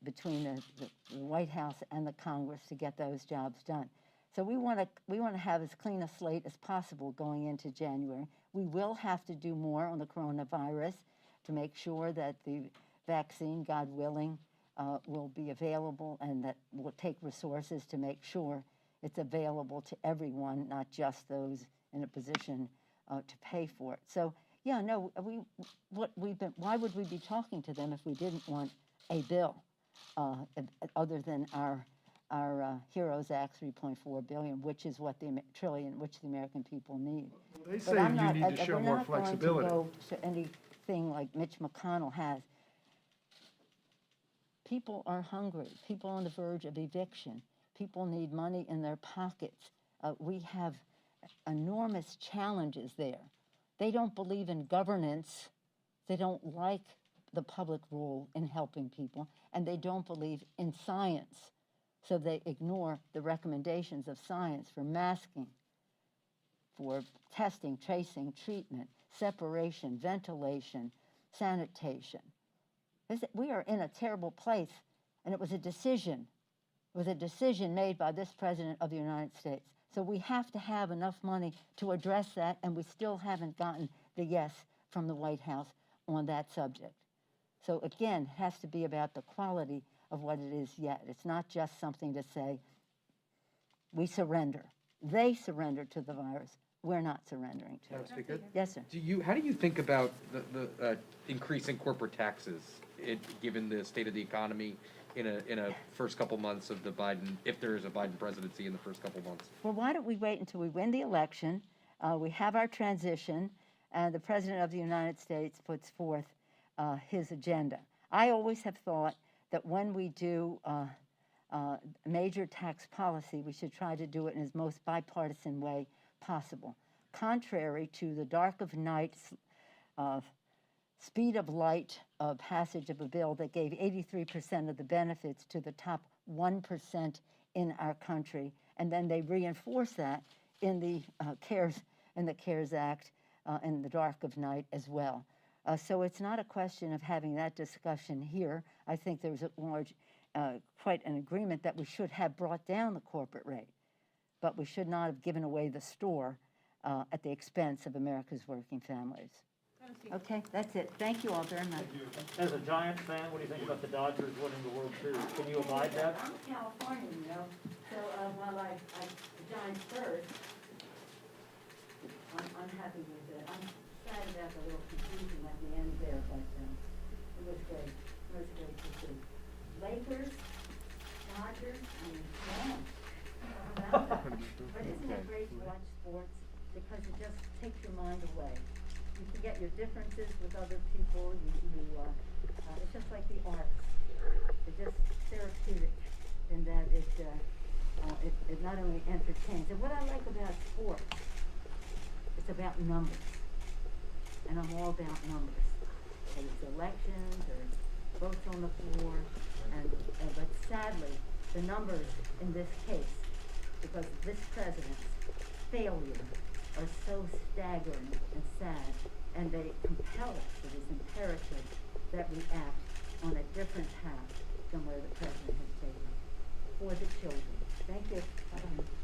between the White House and the Congress to get those jobs done. So we want to have as clean a slate as possible going into January. We will have to do more on the coronavirus to make sure that the vaccine, God willing, will be available, and that will take resources to make sure it's available to everyone, not just those in a position to pay for it. So yeah, no, why would we be talking to them if we didn't want a bill other than our HEROES Act 3.4 billion, which is what the American people need. They say you need to show more flexibility. We're not going to go to anything like Mitch McConnell has. People are hungry. People on the verge of eviction. People need money in their pockets. We have enormous challenges there. They don't believe in governance. They don't like the public role in helping people, and they don't believe in science. So they ignore the recommendations of science for masking, for testing, tracing, treatment, separation, ventilation, sanitation. We are in a terrible place, and it was a decision. It was a decision made by this President of the United States. So we have to have enough money to address that, and we still haven't gotten the yes from the White House on that subject. So again, it has to be about the quality of what it is yet. It's not just something to say, we surrender. They surrender to the virus. We're not surrendering to it. Speaker? Yes, sir. How do you think about the increase in corporate taxes, given the state of the economy in a first couple months of the Biden, if there is a Biden presidency in the first couple months? Well, why don't we wait until we win the election, we have our transition, and the President of the United States puts forth his agenda. I always have thought that when we do major tax policy, we should try to do it in its most bipartisan way possible. Contrary to the dark of night, speed of light passage of a bill that gave 83% of the benefits to the top 1% in our country, and then they reinforce that in the CARES Act in the dark of night as well. So it's not a question of having that discussion here. I think there's quite an agreement that we should have brought down the corporate rate, but we should not have given away the store at the expense of America's working families. Okay, that's it. Thank you all very much. As a Giants fan, what do you think about the Dodgers winning the World Series? Can you abide that? I'm California, you know, so while the Giants first, I'm happy with it. I'm sad about the little confusion at the end there, but it was great. It was great to see. Lakers, Dodgers, yeah. But isn't it great to watch sports? Because it just takes your mind away. You forget your differences with other people. It's just like the arts. It's just therapeutic in that it not only entertains. And what I like about sports, it's about numbers. And I'm all about numbers. Whether it's elections or votes on the floor. But sadly, the numbers in this case, because this president's failure, are so staggering and sad, and they compel us, it is imperative that we act on a different path than where the president has taken for the children. Thank you. Bye-bye.